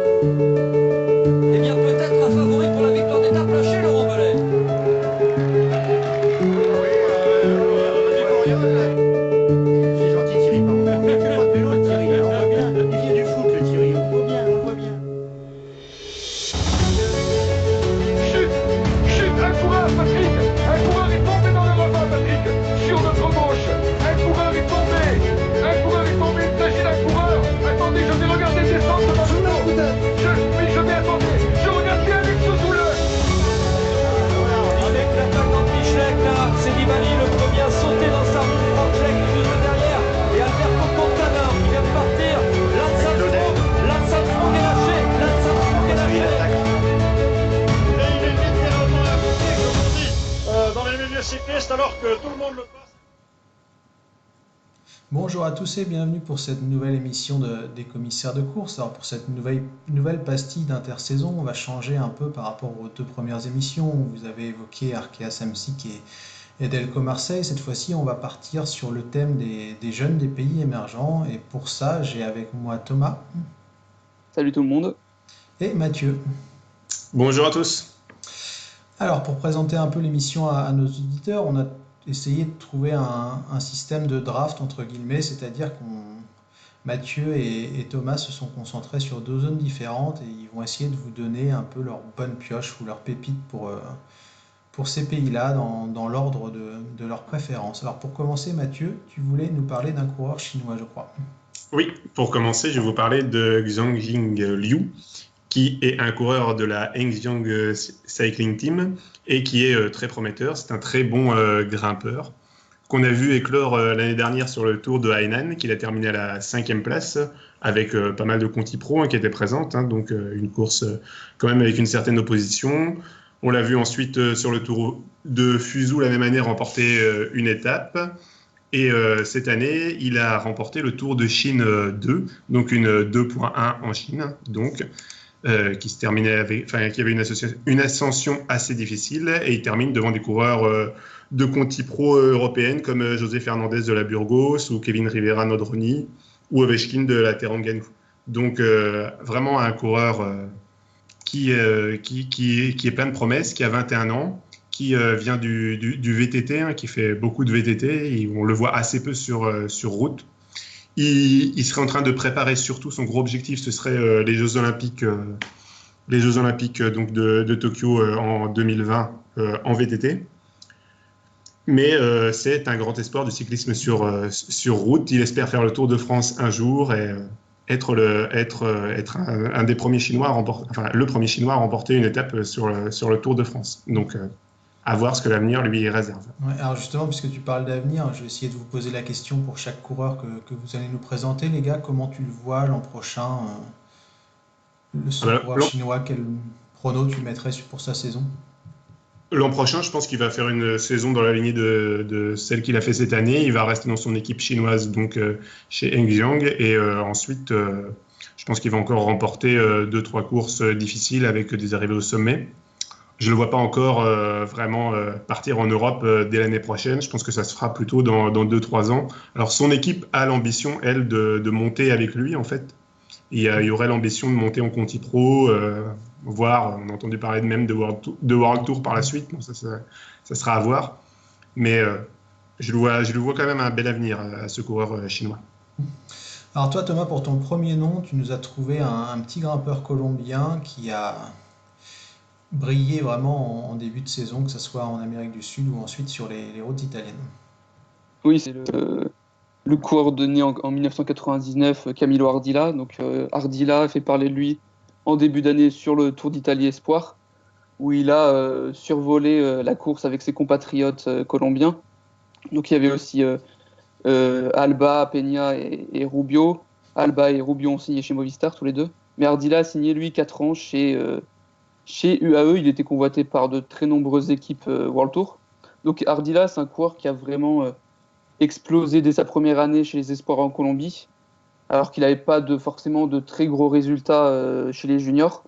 Eh bien, peut-être un favori pour la victoire d'étape lâché, Laurent Belay. C'est gentil Thierry, pardon. On fait pas de vélo le Thierry, hein, on voit bien. Il vient du foot le Thierry, on le voit bien, on le voit bien. Chute, chute, un coureur, Patrick. Un coureur est tombé dans le ravin, Patrick. Sur notre gauche, un coureur est tombé. Un coureur est tombé, il s'agit d'un coureur. Attendez, je vais regarder descendre devant le dos. Oui, je vais attendre. Je regarde bien Alex Soule. Avec l'attaquant de Michelek, là, c'est Nibali le premier à sauter dans sa roue. Franck Schleck est juste derrière. Et Alberto Contador qui vient de partir. Lance Armstrong est lâché. Lance Armstrong est lâché. Et il est littéralement impliqué, comme on dit, dans les milieux cyclistes alors que tout le monde le passe. Bonjour à tous et bienvenue pour cette nouvelle émission des commissaires de course. Alors pour cette nouvelle pastille d'intersaison, on va changer un peu par rapport aux deux premières émissions où vous avez évoqué Arkea Samsic et Delco Marseille. Cette fois-ci, on va partir sur le thème des jeunes des pays émergents. Et pour ça, j'ai avec moi Thomas. Salut tout le monde. Et Mathieu. Bonjour à tous. Alors pour présenter un peu l'émission à nos auditeurs, on a essayé de trouver un système de draft entre guillemets, c'est-à-dire Mathieu et Thomas se sont concentrés sur deux zones différentes et ils vont essayer de vous donner un peu leur bonne pioche ou leur pépite pour ces pays-là dans l'ordre de leur préférence. Alors pour commencer, Mathieu, tu voulais nous parler d'un coureur chinois, je crois. Oui, pour commencer, je vais vous parler de Xiangjing Liu, qui est un coureur de la Hengjiang Cycling Team et qui est très prometteur. C'est un très bon grimpeur qu'on a vu éclore l'année dernière sur le Tour de Hainan, qu'il a terminé à la 5e place avec pas mal de Conti Pro qui étaient présentes, donc une course quand même avec une certaine opposition. On l'a vu ensuite sur le Tour de Fuzhou la même année remporter une étape. Et cette année, il a remporté le Tour de Chine 2, donc une 2.1 en Chine, donc qui se terminait avec, qui avait une ascension assez difficile, et il termine devant des coureurs de Conti Pro européennes comme José Fernandez de la Burgos ou Kevin Rivera Nodroni ou Ovechkin de la Terengganu. Donc vraiment un coureur qui est plein de promesses, qui a 21 ans, qui vient du VTT, qui fait beaucoup de VTT, et on le voit assez peu sur route. Il serait en train de préparer surtout son gros objectif, ce serait les Jeux Olympiques, donc de Tokyo en 2020 en VTT. Mais c'est un grand espoir du cyclisme sur route. Il espère faire le Tour de France un jour et être un des premiers Chinois à remporter, le premier Chinois à remporter une étape sur le Tour de France. Donc à voir ce que l'avenir lui réserve. Ouais, alors justement, puisque tu parles d'avenir, je vais essayer de vous poser la question pour chaque coureur que vous allez nous présenter. Les gars, comment tu le vois l'an prochain ce coureur chinois, quel prono tu mettrais pour sa saison? L'an prochain, je pense qu'il va faire une saison dans la lignée de celle qu'il a fait cette année. Il va rester dans son équipe chinoise, donc chez Hengjiang. Et ensuite, je pense qu'il va encore remporter 2-3 courses difficiles avec des arrivées au sommet. Je ne le vois pas encore vraiment partir en Europe dès l'année prochaine. Je pense que ça se fera plutôt dans 2-3 ans. Alors, son équipe a l'ambition, elle, de monter avec lui, en fait. Il y aurait l'ambition de monter en Conti Pro, voire, on a entendu parler même de World Tour par la suite. Bon, ça sera à voir. Mais je le vois quand même un bel avenir à ce coureur chinois. Alors toi, Thomas, pour ton premier nom, tu nous as trouvé un petit grimpeur colombien qui a brillé vraiment en début de saison, que ce soit en Amérique du Sud ou ensuite sur les routes italiennes. Oui, c'est le coureur né en 1999, Camilo Ardila. Donc Ardila a fait parler de lui en début d'année sur le Tour d'Italie Espoir, où il a survolé la course avec ses compatriotes colombiens. Donc il y avait aussi Alba, Peña et Rubio. Alba et Rubio ont signé chez Movistar tous les deux. Mais Ardila a signé lui 4 ans chez UAE. Il était convoité par de très nombreuses équipes World Tour. Donc Ardila, c'est un coureur qui a vraiment explosé dès sa première année chez les Espoirs en Colombie, alors qu'il n'avait pas forcément de très gros résultats chez les juniors.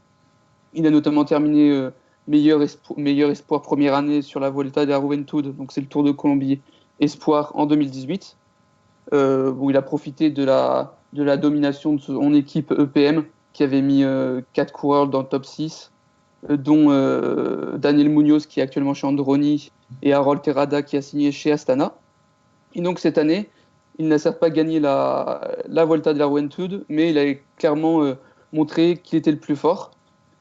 Il a notamment terminé meilleur espoir première année sur la Vuelta de la Juventud, donc c'est le Tour de Colombie Espoir en 2018, où il a profité de la domination de son équipe EPM, qui avait mis 4 coureurs dans le top 6, dont Daniel Munoz qui est actuellement chez Androni et Harold Terrada qui a signé chez Astana. Et donc cette année, il n'a certes pas gagné la Volta de la Juventud, mais il a clairement montré qu'il était le plus fort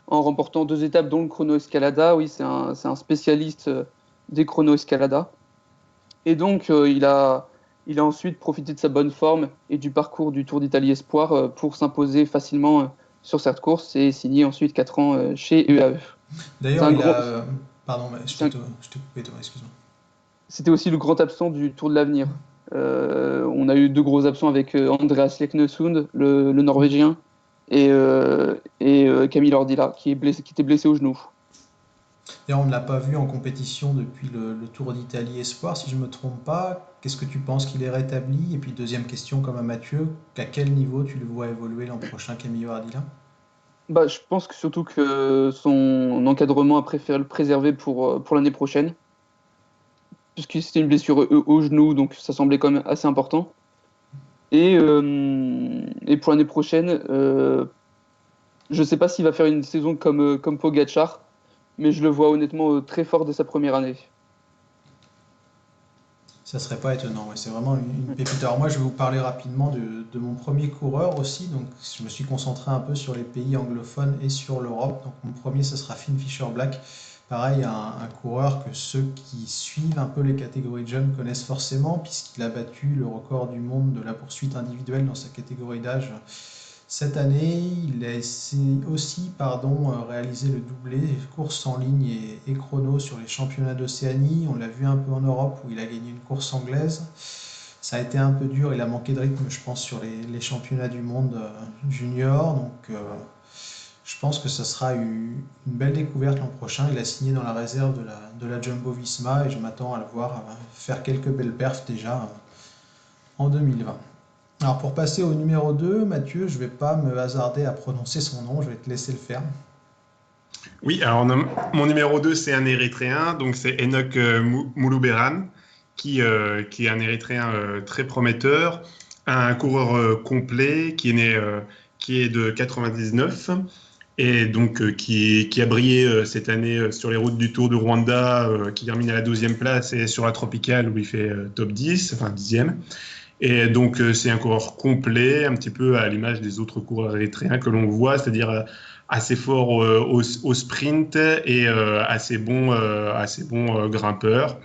en remportant 2 étapes dont le chrono escalada. Oui, c'est un spécialiste des chrono escalada. Et donc il a ensuite profité de sa bonne forme et du parcours du Tour d'Italie Espoir pour s'imposer facilement sur cette course et signer ensuite 4 ans chez UAE. D'ailleurs, Pardon, je t'ai coupé, Thomas, excuse-moi. C'était aussi le grand absent du Tour de l'Avenir. On a eu 2 gros absents avec Andreas Leknesund, le Norvégien, et Camille Ordila, qui était blessé au genou. D'ailleurs, on ne l'a pas vu en compétition depuis le Tour d'Italie Espoir, si je ne me trompe pas. Qu'est-ce que tu penses qu'il est rétabli? Et puis, deuxième question, comme à Mathieu, à quel niveau tu le vois évoluer l'an prochain, Camille Ordila? Je pense que surtout que son encadrement a préféré le préserver pour l'année prochaine, puisque c'était une blessure au genou, donc ça semblait quand même assez important. Et pour l'année prochaine, je ne sais pas s'il va faire une saison comme Pogačar, mais je le vois honnêtement très fort dès sa première année. Ça serait pas étonnant, ouais. C'est vraiment une pépite. Alors moi, je vais vous parler rapidement de mon premier coureur aussi. Donc, je me suis concentré un peu sur les pays anglophones et sur l'Europe. Donc, mon premier, ce sera Finn Fisher-Black. Pareil, un coureur que ceux qui suivent un peu les catégories de jeunes connaissent forcément, puisqu'il a battu le record du monde de la poursuite individuelle dans sa catégorie d'âge cette année. Il a aussi réalisé le doublé course en ligne et chrono sur les championnats d'Océanie. On l'a vu un peu en Europe où il a gagné une course anglaise. Ça a été un peu dur, il a manqué de rythme, je pense, sur les championnats du monde junior. Donc, je pense que ça sera une belle découverte l'an prochain. Il a signé dans la réserve de la Jumbo-Visma et je m'attends à le voir faire quelques belles perfs déjà en 2020. Alors pour passer au numéro 2, Mathieu, je ne vais pas me hasarder à prononcer son nom, je vais te laisser le faire. Oui, alors mon numéro 2, c'est un Érythréen, donc c'est Enoch Moulouberan, qui est un Érythréen très prometteur, un coureur complet qui est de 99 et donc qui a brillé cette année sur les routes du Tour du Rwanda, qui termine à la 12e place et sur la Tropicale où il fait top 10, enfin 10e. Et donc, c'est un coureur complet, un petit peu à l'image des autres coureurs érythréens que l'on voit, c'est-à-dire assez fort au sprint et assez bon grimpeur.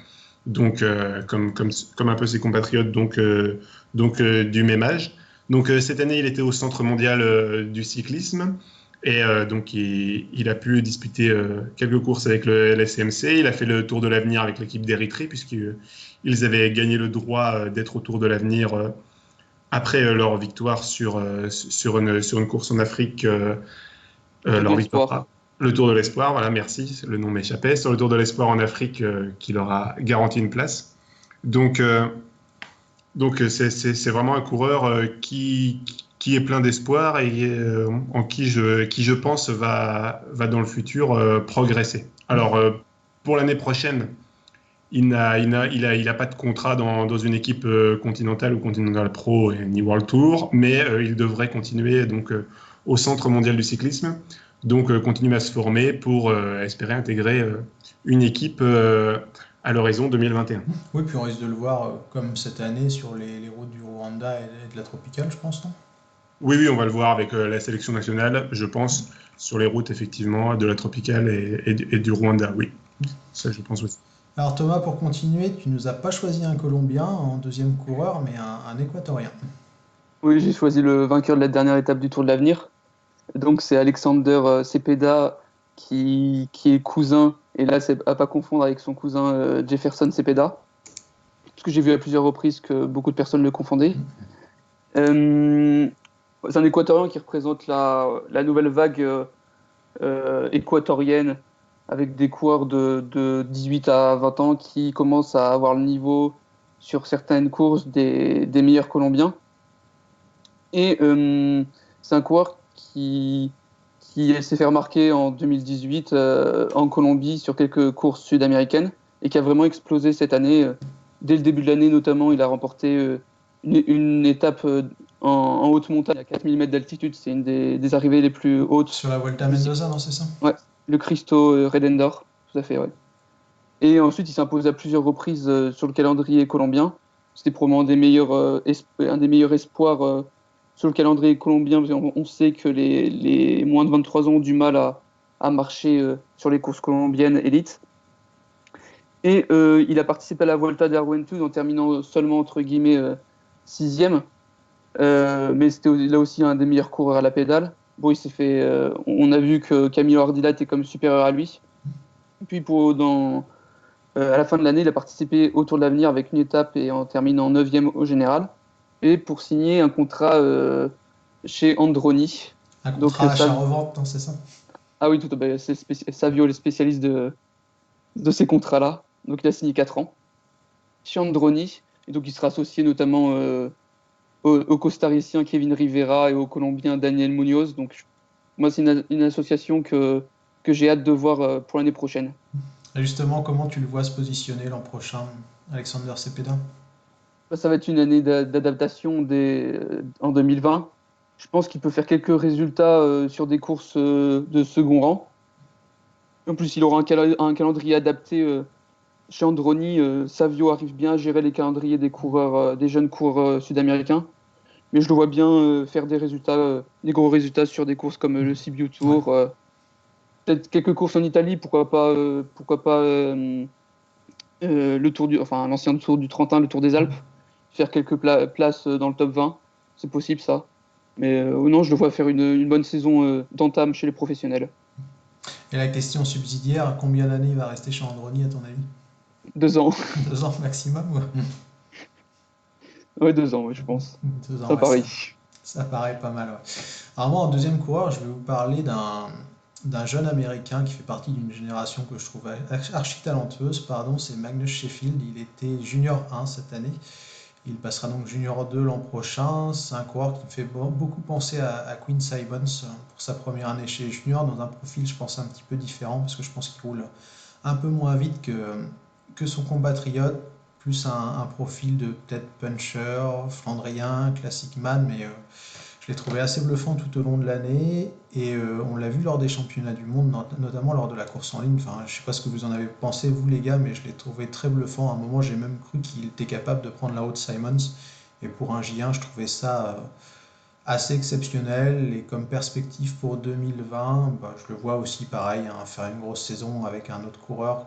Donc, comme un peu ses compatriotes du même âge. Donc, cette année, il était au Centre mondial du cyclisme. Et donc, il a pu disputer quelques courses avec le LSMC. Il a fait le Tour de l'Avenir avec l'équipe d'Érythrée, puisqu'ils avaient gagné le droit d'être au Tour de l'Avenir après leur victoire sur une course en Afrique. Leur victoire, le Tour de l'Espoir, voilà, merci, le nom m'échappait. Sur le Tour de l'Espoir en Afrique, qui leur a garanti une place. Donc c'est vraiment un coureur qui est plein d'espoir et en qui je pense va dans le futur progresser. Alors, pour l'année prochaine, il n'a pas de contrat dans une équipe continentale ou Continental Pro ni World Tour, mais il devrait continuer donc, au Centre mondial du cyclisme, donc continuer à se former pour espérer intégrer une équipe à l'horizon 2021. Oui, puis on risque de le voir comme cette année sur les routes du Rwanda et de la Tropicale, je pense, non ? Oui, on va le voir avec la sélection nationale, je pense, sur les routes, effectivement, de la Tropicale et du Rwanda, oui. Ça, je pense aussi. Alors Thomas, pour continuer, tu nous as pas choisi un Colombien en deuxième coureur, mais un Équatorien. Oui, j'ai choisi le vainqueur de la dernière étape du Tour de l'Avenir. Donc c'est Alexander Cepeda qui est cousin, et là c'est à pas confondre avec son cousin Jefferson Cepeda, parce que j'ai vu à plusieurs reprises que beaucoup de personnes le confondaient. C'est un Équatorien qui représente la nouvelle vague équatorienne, avec des coureurs de 18 à 20 ans qui commencent à avoir le niveau sur certaines courses des meilleurs Colombiens. Et c'est un coureur qui s'est fait remarquer en 2018 en Colombie sur quelques courses sud-américaines et qui a vraiment explosé cette année. Dès le début de l'année notamment, il a remporté une étape en haute montagne à 4000 mètres d'altitude. C'est une des arrivées les plus hautes. Sur la Vuelta a Mendoza, non, c'est ça? Ouais, le Cristo Redendor, tout à fait, ouais. Et ensuite, il s'impose à plusieurs reprises sur le calendrier colombien. C'était probablement un des meilleurs espoirs sur le calendrier colombien, parce qu'on sait que les moins de 23 ans ont du mal à marcher sur les courses colombiennes élites. Et il a participé à la Volta d'Argenteuil en terminant seulement, entre guillemets, 6e. Mais c'était là aussi un des meilleurs coureurs à la pédale. Bon, il s'est fait. On a vu que Camilo Ardila était comme supérieur à lui. Et puis à la fin de l'année, il a participé au Tour de l'Avenir avec une étape et en terminant 9e au général. Et pour signer un contrat chez Androni. Un contrat achat-revente, non, c'est ça? Ah oui, c'est Savio, le spécialiste de ces contrats-là. Donc il a signé 4 ans chez Androni. Et donc il sera associé notamment au costaricien Kevin Rivera et au colombien Daniel Munoz. Donc moi, c'est une association que j'ai hâte de voir pour l'année prochaine. Et justement, comment tu le vois se positionner l'an prochain, Alexander Cepeda? Ça va être une année d'adaptation en 2020. Je pense qu'il peut faire quelques résultats sur des courses de second rang. En plus, il aura un calendrier adapté chez Androni. Savio arrive bien à gérer les calendriers des jeunes coureurs sud-américains. Mais je le vois bien faire des gros résultats sur des courses comme le Sibiu Tour. Peut-être quelques courses en Italie, pourquoi pas l'ancien Tour du Trentin, le Tour des Alpes. Faire quelques places dans le top 20. C'est possible, ça. Mais non, je le vois faire une bonne saison d'entame chez les professionnels. Et la question subsidiaire, combien d'années il va rester chez Androni, à ton avis? 2 ans. 2 ans maximum? Ouais, 2 ans, je pense. 2 ans, ça paraît. Ça paraît pas mal, ouais. Alors moi, en deuxième coureur, je vais vous parler d'un jeune Américain qui fait partie d'une génération que je trouve archi talentueuse, c'est Magnus Sheffield. Il était junior 1 cette année. Il passera donc junior 2 l'an prochain. C'est un coureur qui me fait beaucoup penser à Quinn Simmons pour sa première année chez les juniors, dans un profil, je pense, un petit peu différent, parce que je pense qu'il roule un peu moins vite que son compatriote, plus un profil de peut-être puncher, flandrien, classic man, mais je l'ai trouvé assez bluffant tout au long de l'année, et on l'a vu lors des championnats du monde, notamment lors de la course en ligne. Enfin, je ne sais pas ce que vous en avez pensé, vous les gars, mais je l'ai trouvé très bluffant. À un moment, j'ai même cru qu'il était capable de prendre la haute Simmons, et pour un J1, je trouvais ça assez exceptionnel. Et comme perspective pour 2020, je le vois aussi pareil, faire une grosse saison avec un autre coureur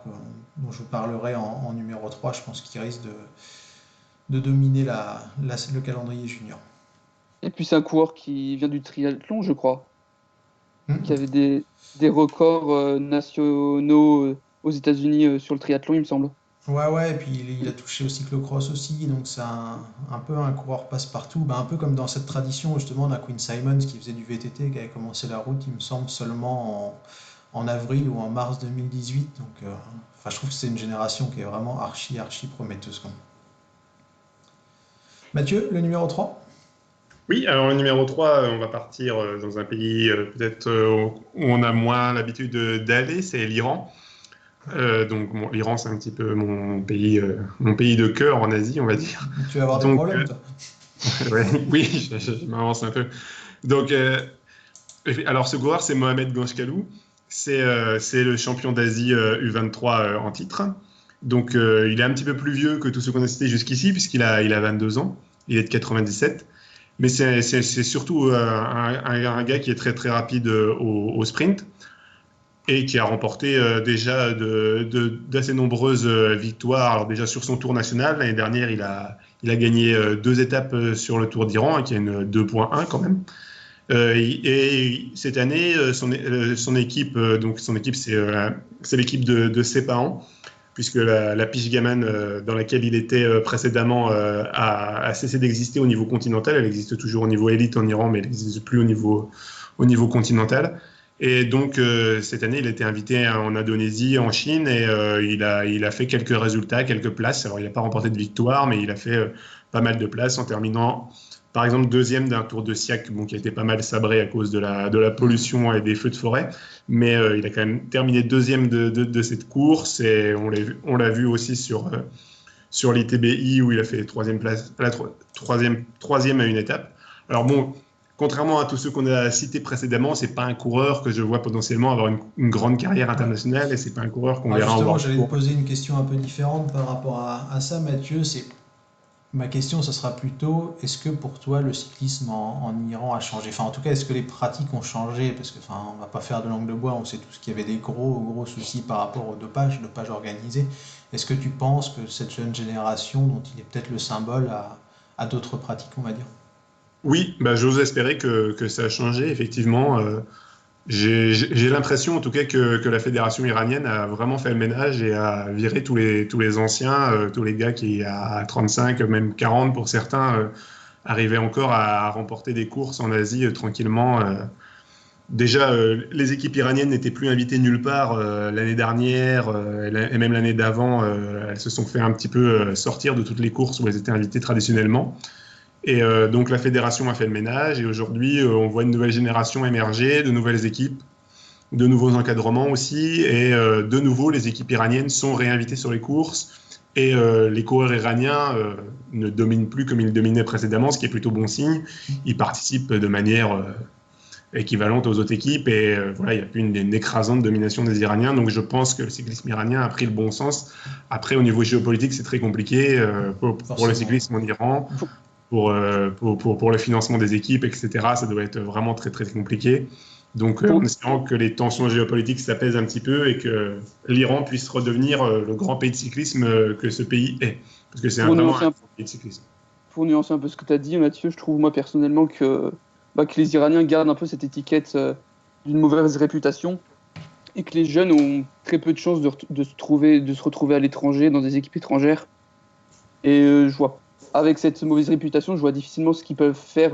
dont je vous parlerai en numéro 3. Je pense qu'il risque de dominer le calendrier junior. Et puis c'est un coureur qui vient du triathlon, je crois, qui avait des records nationaux aux États-Unis sur le triathlon, il me semble. Ouais, et puis il a touché au cyclocross aussi, donc c'est un peu un coureur passe-partout, un peu comme dans cette tradition justement d'un Quinn Simmons qui faisait du VTT, qui avait commencé la route, il me semble, seulement en avril ou en mars 2018. Donc je trouve que c'est une génération qui est vraiment archi prometteuse, quoi. Mathieu, le numéro 3? Oui, alors le numéro 3, on va partir dans un pays peut-être où on a moins l'habitude d'aller, c'est l'Iran. L'Iran, c'est un petit peu mon pays de cœur en Asie, on va dire. Tu vas avoir des problèmes, toi. Oui, je m'avance un peu. Donc, alors ce coureur, c'est Mohamed Ganchkalou. C'est le champion d'Asie U23 en titre. Donc, il est un petit peu plus vieux que tous ceux qu'on a cités jusqu'ici, puisqu'il a 22 ans. Il est de 97. Mais c'est surtout un gars qui est très, très rapide au sprint et qui a remporté déjà d'assez nombreuses victoires. Alors déjà sur son tour national, l'année dernière, il a gagné 2 étapes sur le Tour d'Iran, qui est une 2.1 quand même. Et cette année, son équipe, c'est l'équipe de Sepahan, puisque la Pige Gaman dans laquelle il était précédemment a cessé d'exister au niveau continental. Elle existe toujours au niveau élite en Iran, mais elle n'existe plus au niveau continental. Et donc, cette année, il a été invité en Indonésie, en Chine, et il a fait quelques résultats, quelques places. Alors, il n'a pas remporté de victoire, mais il a fait pas mal de places en terminant, par exemple, 2e d'un Tour de Siak, qui a été pas mal sabré à cause de la pollution et des feux de forêt. Mais il a quand même terminé 2e de cette course, et on l'a vu aussi sur sur l'ITBI où il a fait troisième à une étape. Alors bon, contrairement à tous ceux qu'on a cités précédemment, c'est pas un coureur que je vois potentiellement avoir une grande carrière internationale et c'est pas un coureur qu'on verra en Justement, World j'allais Tour. te poser une question un peu différente par rapport à ça, Mathieu. Ma question, ce sera plutôt, est-ce que pour toi le cyclisme en Iran a changé? Enfin, en tout cas, est-ce que les pratiques ont changé? Parce que, enfin, on va pas faire de langue de bois, on sait tous qu'il y avait des gros soucis par rapport au dopage organisé. Est-ce que tu penses que cette jeune génération, dont il est peut-être le symbole, a d'autres pratiques, on va dire? Oui, bah, j'ose espérer que ça a changé, effectivement. J'ai l'impression, en tout cas, que la fédération iranienne a vraiment fait le ménage et a viré tous les anciens, tous les gars qui, à 35, même 40 pour certains, arrivaient encore à remporter des courses en Asie tranquillement. Déjà, les équipes iraniennes n'étaient plus invitées nulle part l'année dernière et même l'année d'avant. Elles se sont fait un petit peu sortir de toutes les courses où elles étaient invitées traditionnellement. Et donc la fédération a fait le ménage et aujourd'hui on voit une nouvelle génération émerger, de nouvelles équipes, de nouveaux encadrements aussi et de nouveau les équipes iraniennes sont réinvitées sur les courses et les coureurs iraniens ne dominent plus comme ils dominaient précédemment, ce qui est plutôt bon signe. Ils participent de manière équivalente aux autres équipes et voilà, il n'y a plus une écrasante domination des Iraniens, donc je pense que le cyclisme iranien a pris le bon sens. Après au niveau géopolitique c'est très compliqué pour le cyclisme en Iran. Pour le financement des équipes, etc. Ça doit être vraiment très, très compliqué. Donc, en espérant que les tensions géopolitiques s'apaisent un petit peu et que l'Iran puisse redevenir le grand pays de cyclisme que ce pays est. Parce que c'est vraiment un grand pays de cyclisme. Pour nuancer un peu ce que tu as dit, Mathieu, je trouve moi personnellement que les Iraniens gardent un peu cette étiquette d'une mauvaise réputation et que les jeunes ont très peu de chances de se retrouver à l'étranger, dans des équipes étrangères. Et je vois avec cette mauvaise réputation, je vois difficilement ce qu'ils peuvent faire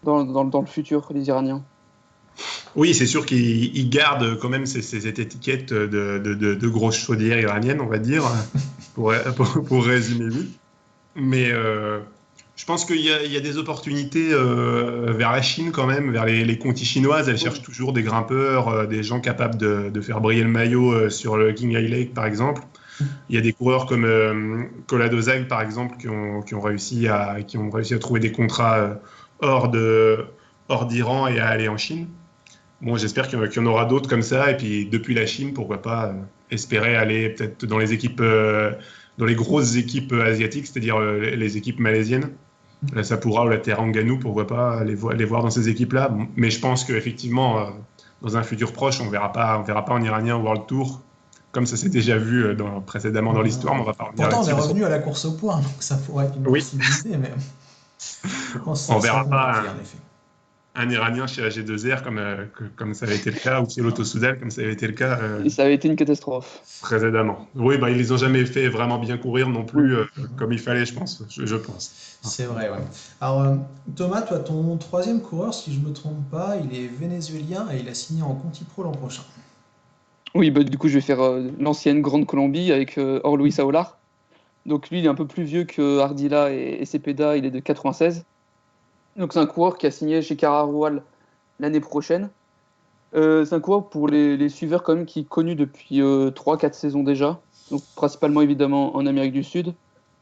dans le futur, les Iraniens. Oui, c'est sûr qu'ils gardent quand même cette étiquette de grosse chaudière iranienne, on va dire, pour résumer vite. Mais je pense qu'il y a des opportunités vers la Chine quand même, vers les conties chinoises. Elles cherchent toujours des grimpeurs, des gens capables de faire briller le maillot sur le Qinghai Lake, par exemple. Il y a des coureurs comme Kola Dozag, par exemple, qui ont réussi à trouver des contrats hors d'Iran et à aller en Chine. Bon, j'espère qu'il y en aura d'autres comme ça. Et puis, depuis la Chine, pourquoi pas espérer aller peut-être dans les grosses équipes asiatiques, c'est-à-dire les équipes malaisiennes. La Sapura ou la Terengganu, pourquoi pas les voir dans ces équipes-là. Bon, mais je pense qu'effectivement, dans un futur proche, on verra pas en Iranien au World Tour, comme ça s'est déjà vu précédemment dans l'histoire. Pourtant, on est revenu à la course au point, donc ça pourrait être une possibilité, mais je pense que on verra pas un Iranien chez AG2R comme ça avait été le cas, ou chez Lotto Soudal comme ça avait été le cas. Et ça avait été une catastrophe. Précédemment. Oui, ils les ont jamais fait vraiment bien courir non plus comme il fallait, je pense. C'est vrai, ouais. Alors, Thomas, toi, ton troisième coureur, si je ne me trompe pas, il est vénézuélien et il a signé en Conti Pro l'an prochain. Oui, du coup, je vais faire l'ancienne Grande Colombie avec Luis Aular. Donc lui, il est un peu plus vieux que Ardila et Cepeda, il est de 96. Donc c'est un coureur qui a signé chez Cararual l'année prochaine. C'est un coureur pour les suiveurs quand même qui est connu depuis 3-4 saisons déjà, donc principalement évidemment en Amérique du Sud.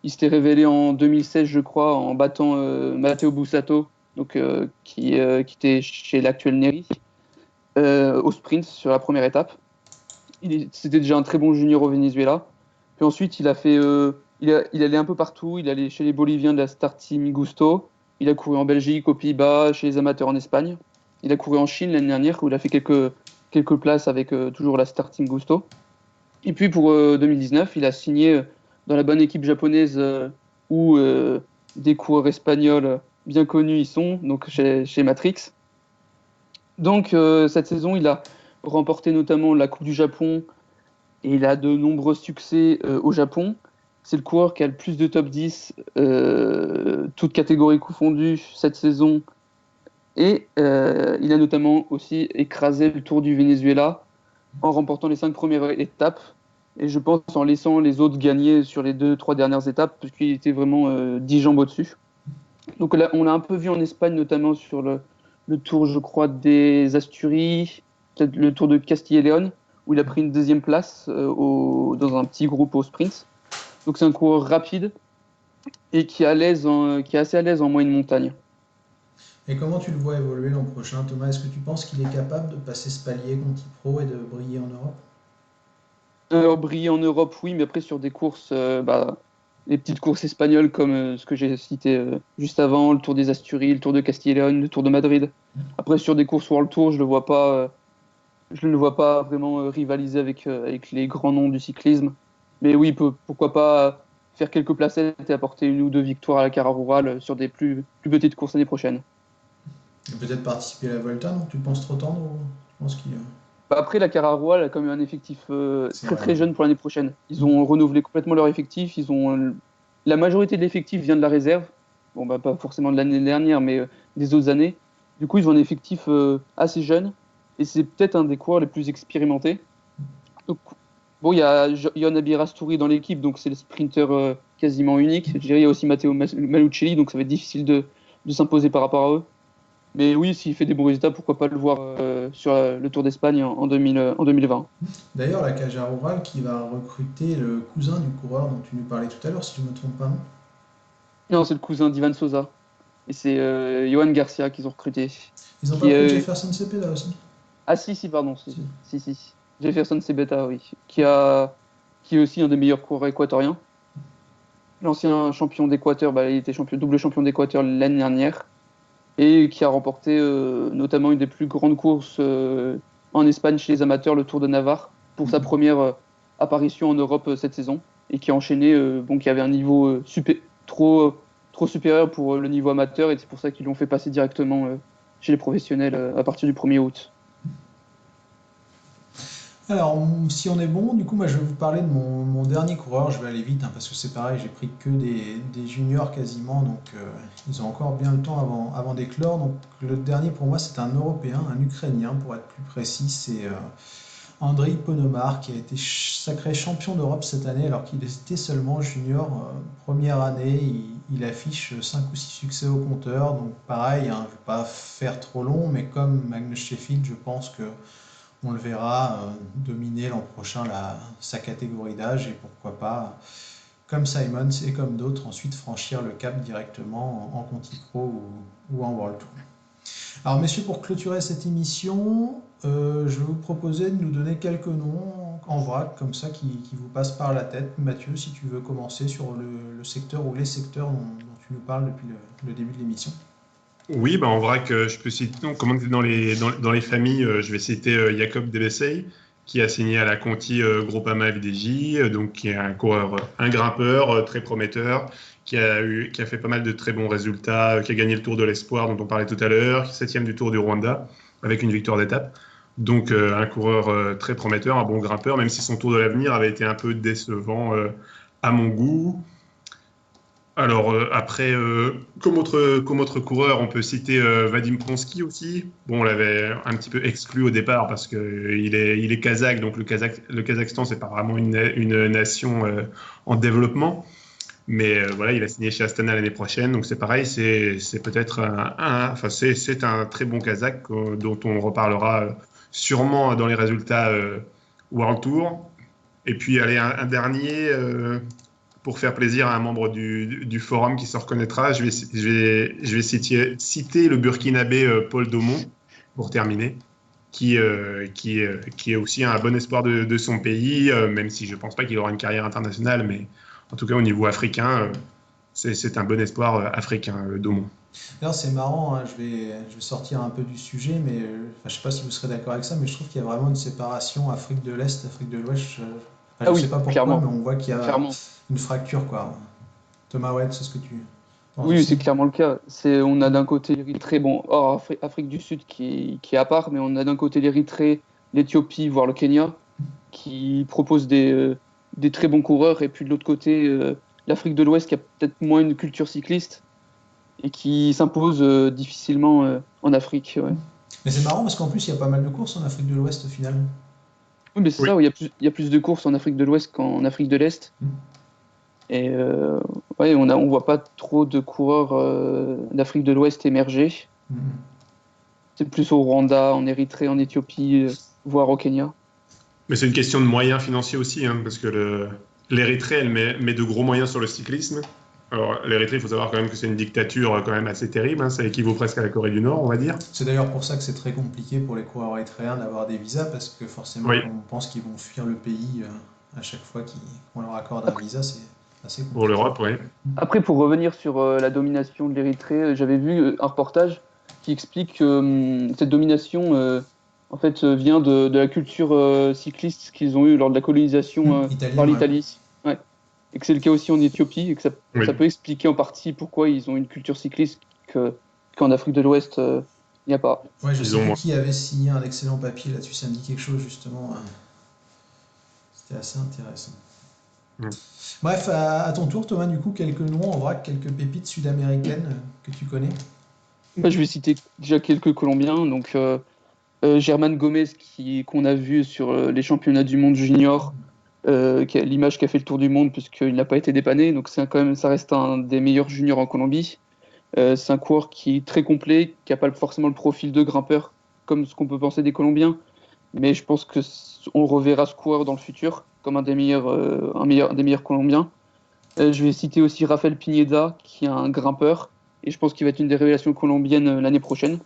Il s'était révélé en 2016, je crois, en battant Matteo Bussato, donc, qui était chez l'actuel Neri, au sprint sur la première étape. C'était déjà un très bon junior au Venezuela. Puis ensuite, il allait un peu partout. Il allait chez les Boliviens de la Star Team Gusto. Il a couru en Belgique, aux Pays-Bas, chez les amateurs en Espagne. Il a couru en Chine l'année dernière où il a fait quelques places avec toujours la Star Team Gusto. Et puis pour 2019, il a signé dans la bonne équipe japonaise où des coureurs espagnols bien connus y sont, donc chez Matrix. Donc cette saison, il a remporté notamment la Coupe du Japon et il a de nombreux succès au Japon. C'est le coureur qui a le plus de top 10, toutes catégories confondues cette saison. Et il a notamment aussi écrasé le Tour du Venezuela en remportant les 5 premières étapes. Et je pense en laissant les autres gagner sur les 2-3 dernières étapes, parce qu'il était vraiment 10 jambes au-dessus. Donc là, on l'a un peu vu en Espagne, notamment sur le Tour, je crois, des Asturies, peut-être le Tour de Castille et Léon, où il a pris une 2e place dans un petit groupe au sprint. Donc c'est un coureur rapide et qui est assez à l'aise en moyenne montagne. Et comment tu le vois évoluer l'an prochain, Thomas? Est-ce que tu penses qu'il est capable de passer ce palier Conti Pro et de briller en Europe? Alors, briller en Europe, oui, mais après sur des courses, les petites courses espagnoles comme ce que j'ai cité juste avant, le Tour des Asturies, le Tour de Castille et Léon, le Tour de Madrid. Après sur des courses World Tour, je ne le vois pas vraiment rivaliser avec les grands noms du cyclisme. Mais oui, pourquoi pas faire quelques placettes et apporter une ou deux victoires à la Cara Rural sur des plus petites courses l'année prochaine. Et peut-être participer à la Volta, non? Tu le penses trop tendre ou tu penses qu'il... Après, la Cara Rural a quand même un effectif C'est très vrai. très jeune pour l'année prochaine. Ils ont renouvelé complètement leur effectif. La majorité de l'effectif vient de la réserve. Bon, pas forcément de l'année dernière, mais des autres années. Du coup, ils ont un effectif assez jeune. Et c'est peut-être un des coureurs les plus expérimentés. Donc, bon, il y a Johan Abirastouri dans l'équipe, donc c'est le sprinter quasiment unique. Je dirais, il y a aussi Matteo Malucelli, donc ça va être difficile de s'imposer par rapport à eux. Mais oui, s'il fait des bons résultats, pourquoi pas le voir sur le Tour d'Espagne en 2020. D'ailleurs, la Caja Rural qui va recruter le cousin du coureur dont tu nous parlais tout à l'heure, si je ne me trompe pas, non? Non, c'est le cousin d'Ivan Sosa. Et c'est Johan Garcia qu'ils ont recruté. Ils n'ont Qui pas pris est- Jefferson Cepeda aussi? Ah si, pardon. Si. Si. Jefferson Sebeta, oui. Qui est aussi un des meilleurs coureurs équatoriens. L'ancien champion d'Équateur, il était double champion d'Équateur l'année dernière. Et qui a remporté notamment une des plus grandes courses en Espagne chez les amateurs, le Tour de Navarre, pour sa première apparition en Europe cette saison, et qui a enchaîné, qui avait un niveau trop supérieur pour le niveau amateur, et c'est pour ça qu'ils l'ont fait passer directement chez les professionnels à partir du 1er août. Alors, si on est bon, du coup, moi je vais vous parler de mon dernier coureur. Je vais aller vite parce que c'est pareil, j'ai pris que des juniors quasiment, donc ils ont encore bien le temps avant d'éclore. Donc, le dernier pour moi, c'est un Européen, un Ukrainien pour être plus précis. C'est Andrei Ponomar qui a été sacré champion d'Europe cette année alors qu'il était seulement junior. Première année, il affiche 5 ou 6 succès au compteur. Donc, pareil, hein, je ne vais pas faire trop long, mais comme Magnus Sheffield, je pense que on le verra dominer l'an prochain sa catégorie d'âge et pourquoi pas, comme Simons et comme d'autres, ensuite franchir le cap directement en Conti Pro ou en World Tour. Alors messieurs, pour clôturer cette émission, je vais vous proposer de nous donner quelques noms en vrac, comme ça, qui vous passent par la tête. Mathieu, si tu veux commencer sur le secteur ou les secteurs dont tu nous parles depuis le début de l'émission. Oui, en vrac, je peux citer, on commence dans les familles, je vais citer Jacob Debesay, qui a signé à la Conti Groupama FDJ, donc qui est un coureur, un grimpeur très prometteur, qui a fait pas mal de très bons résultats, qui a gagné le Tour de l'Espoir dont on parlait tout à l'heure, 7e du Tour du Rwanda, avec une victoire d'étape. Donc un coureur très prometteur, un bon grimpeur, même si son Tour de l'avenir avait été un peu décevant à mon goût. Alors après, comme autre coureur, on peut citer Vadim Pronsky aussi. Bon, on l'avait un petit peu exclu au départ parce qu'il est kazakh, donc le Kazakhstan, c'est pas vraiment une nation en développement. Mais voilà, il a signé chez Astana l'année prochaine, donc c'est pareil, c'est peut-être c'est un très bon kazakh dont on reparlera sûrement dans les résultats World Tour. Et puis allez, un dernier. Pour faire plaisir à un membre du forum qui se reconnaîtra, je vais citer le Burkinabé Paul Daumont, pour terminer, qui est aussi un bon espoir de son pays, même si je ne pense pas qu'il aura une carrière internationale, mais en tout cas au niveau africain, c'est un bon espoir africain, Daumont. Alors c'est marrant, hein, je vais sortir un peu du sujet, mais je ne sais pas si vous serez d'accord avec ça, mais je trouve qu'il y a vraiment une séparation Afrique de l'Est, Afrique de l'Ouest. Je ne sais pas pourquoi, clairement. mais on voit qu'il y a Clairement. une fracture, quoi. Thomas, ouais, c'est ce que tu penses Oui, aussi? c'est clairement le cas. On a d'un côté l'Érythrée, hors Afrique du Sud qui est à part, mais on a d'un côté l'Érythrée, l'Éthiopie, voire le Kenya, qui proposent des très bons coureurs, et puis de l'autre côté, l'Afrique de l'Ouest qui a peut-être moins une culture cycliste et qui s'impose difficilement en Afrique. Ouais. Mais c'est marrant parce qu'en plus, il y a pas mal de courses en Afrique de l'Ouest au final. Oui, mais c'est ça, il y a plus de courses en Afrique de l'Ouest qu'en Afrique de l'Est. Et on voit pas trop de coureurs d'Afrique de l'Ouest émerger. C'est plus au Rwanda, en Érythrée, en Éthiopie, voire au Kenya. Mais c'est une question de moyens financiers aussi, hein, parce que l'Érythrée, elle met de gros moyens sur le cyclisme. Alors, l'Érythrée, il faut savoir quand même que c'est une dictature quand même assez terrible. Hein, ça équivaut presque à la Corée du Nord, on va dire. C'est d'ailleurs pour ça que c'est très compliqué pour les coureurs érythréens d'avoir des visas, parce que forcément, Oui. on pense qu'ils vont fuir le pays à chaque fois qu'on leur accorde un visa, c'est assez compliqué. Pour l'Europe, oui. Après, pour revenir sur la domination de l'Érythrée, j'avais vu un reportage qui explique que cette domination en fait, vient de la culture cycliste qu'ils ont eue lors de la colonisation Italienne, par ouais. l'Italie. Ouais. Et que c'est le cas aussi en Éthiopie, et que ça Oui. peut expliquer en partie pourquoi ils ont une culture cycliste qu'en Afrique de l'Ouest, il n'y a pas. Ouais, je sais Ils ont- plus qui avait signé un excellent papier là-dessus, ça me dit quelque chose justement. C'était assez intéressant. Mm. Bref, à ton tour Thomas, du coup, quelques noms en vrac, quelques pépites sud-américaines que tu connais. Bah, je vais citer déjà quelques Colombiens. Donc, Germán Gomez, qu'on a vu sur les championnats du monde junior, l'image qui a fait le tour du monde puisqu'il n'a pas été dépanné. Donc, ça reste un des meilleurs juniors en Colombie. C'est un coureur qui est très complet, qui n'a pas forcément le profil de grimpeur comme ce qu'on peut penser des Colombiens. Mais je pense qu'on reverra ce coureur dans le futur comme un des meilleurs Colombiens. Je vais citer aussi Rafael Pineda, qui est un grimpeur. Et je pense qu'il va être une des révélations colombiennes l'année prochaine.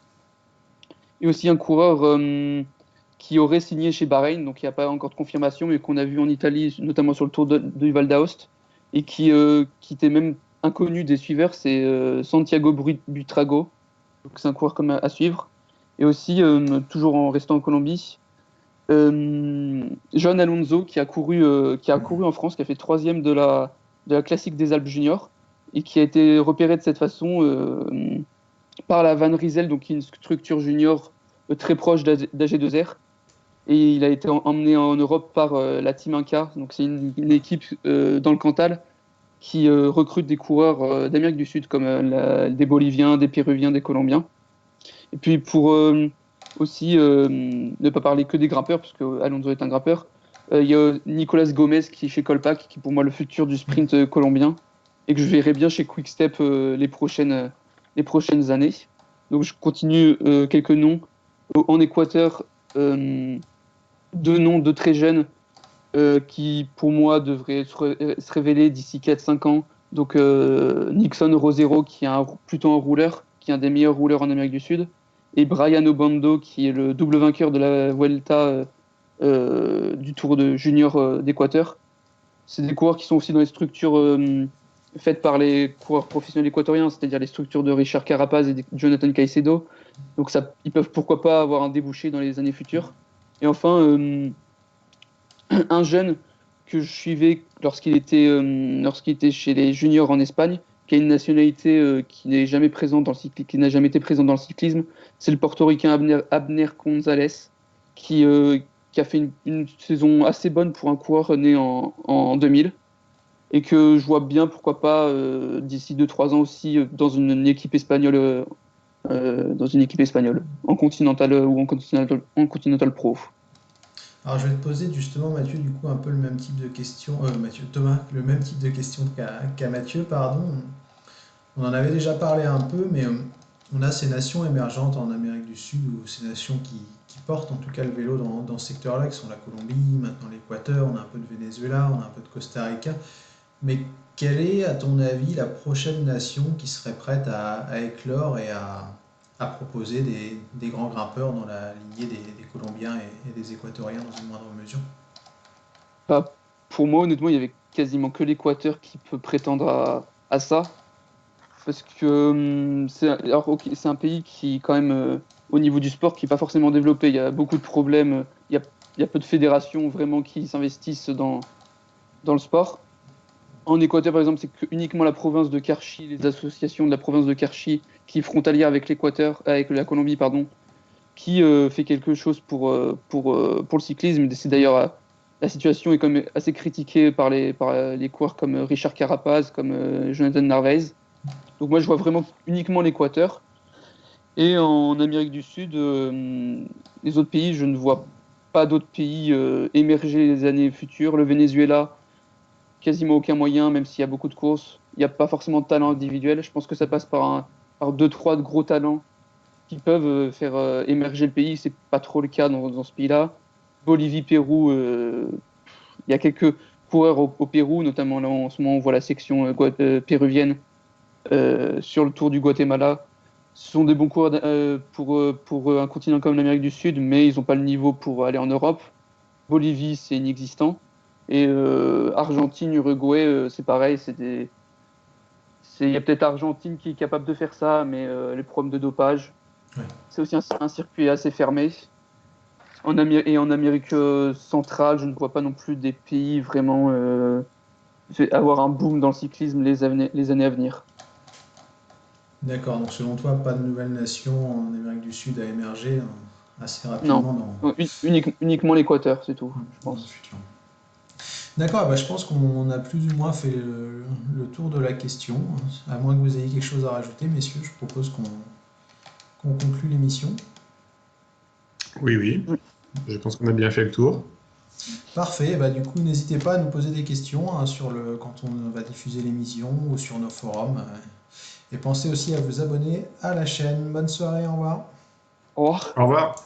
Et aussi un coureur qui aurait signé chez Bahreïn, donc il n'y a pas encore de confirmation, mais qu'on a vu en Italie, notamment sur le Tour de Val d'Aoste, et qui était même inconnu des suiveurs, c'est Santiago Buitrago. Donc c'est un coureur comme à suivre. Et aussi, toujours en restant en Colombie, John Alonso, qui a couru en France, qui a fait 3e de la Classique des Alpes Junior, et qui a été repéré de cette façon par la Van Rysel, donc qui est une structure junior très proche d'AG2R. Et il a été emmené en Europe par la Team Inca, donc c'est une équipe dans le Cantal qui recrute des coureurs d'Amérique du Sud, comme des Boliviens, des Péruviens, des Colombiens. Et puis pour aussi ne pas parler que des grimpeurs, parce que Alonso est un grimpeur, il y a Nicolas Gomez qui est chez Colpac, qui est pour moi le futur du sprint colombien, et que je verrai bien chez Quick-Step les prochaines années. Donc je continue quelques noms. En Équateur, 2 noms de très jeunes qui, pour moi, devraient se révéler d'ici 4-5 ans. Donc Nixon Rosero, qui est plutôt un rouleur, qui est un des meilleurs rouleurs en Amérique du Sud, et Brian Obando, qui est le double vainqueur de la Vuelta du Tour de Junior d'Équateur. C'est des coureurs qui sont aussi dans les structures faites par les coureurs professionnels équatoriens, c'est-à-dire les structures de Richard Carapaz et de Jonathan Caicedo. Donc ils peuvent pourquoi pas avoir un débouché dans les années futures. Et enfin, un jeune que je suivais lorsqu'il était chez les juniors en Espagne, qui a une nationalité qui n'a jamais été présent dans le cyclisme, c'est le portoricain Abner González, qui a fait une saison assez bonne pour un coureur né en 2000, et que je vois bien, pourquoi pas, d'ici 2-3 ans aussi, dans une équipe espagnole, en Continental ou en Continental Pro. Alors je vais te poser justement, Mathieu, du coup un peu le même type de question, Thomas, le même type de question qu'à Mathieu, pardon. On en avait déjà parlé un peu, mais on a ces nations émergentes en Amérique du Sud, ou ces nations qui portent en tout cas le vélo dans ce secteur-là, qui sont la Colombie, maintenant l'Équateur, on a un peu de Venezuela, on a un peu de Costa Rica. Mais quelle est, à ton avis, la prochaine nation qui serait prête à éclore et à proposer des grands grimpeurs dans la lignée des Colombiens et des Équatoriens dans une moindre mesure? Pour moi, honnêtement, il y avait quasiment que l'Équateur qui peut prétendre à ça. Parce que c'est un pays qui, quand même, au niveau du sport, qui n'est pas forcément développé. Il y a beaucoup de problèmes. Il y a peu de fédérations vraiment qui s'investissent dans le sport. En Équateur, par exemple, c'est uniquement la province de Carchi, les associations de la province de Carchi, qui est frontalière avec avec la Colombie, pardon, qui fait quelque chose pour le cyclisme. C'est d'ailleurs la situation est quand même assez critiquée par les coureurs comme Richard Carapaz, comme Jonathan Narvaez. Donc moi, je vois vraiment uniquement l'Équateur. Et en Amérique du Sud, les autres pays, je ne vois pas d'autres pays émerger les années futures. Le Venezuela, quasiment aucun moyen, même s'il y a beaucoup de courses. Il n'y a pas forcément de talent individuel. Je pense que ça passe par 2-3 gros talents qui peuvent faire émerger le pays. C'est pas trop le cas dans ce pays-là. Bolivie, Pérou, il y a quelques coureurs au Pérou, notamment là en ce moment on voit la section péruvienne sur le Tour du Guatemala. Ce sont des bons coureurs pour un continent comme l'Amérique du Sud, mais ils n'ont pas le niveau pour aller en Europe. Bolivie, c'est inexistant. Et Argentine, Uruguay, c'est pareil. Il y a peut-être Argentine qui est capable de faire ça, mais les problèmes de dopage. Ouais. C'est aussi un circuit assez fermé. En Amérique centrale, je ne vois pas non plus des pays vraiment avoir un boom dans le cyclisme les années à venir. D'accord, donc selon toi, pas de nouvelle nation en Amérique du Sud à émerger assez rapidement Non, uniquement l'Équateur, c'est tout, je dans le pense. futur. D'accord, bah, je pense qu'on a plus ou moins fait le tour de la question. À moins que vous ayez quelque chose à rajouter, messieurs, je propose qu'on conclue l'émission. Oui. Je pense qu'on a bien fait le tour. Parfait, bah, du coup, n'hésitez pas à nous poser des questions quand on va diffuser l'émission ou sur nos forums. Et pensez aussi à vous abonner à la chaîne. Bonne soirée, au revoir. Au revoir. Au revoir.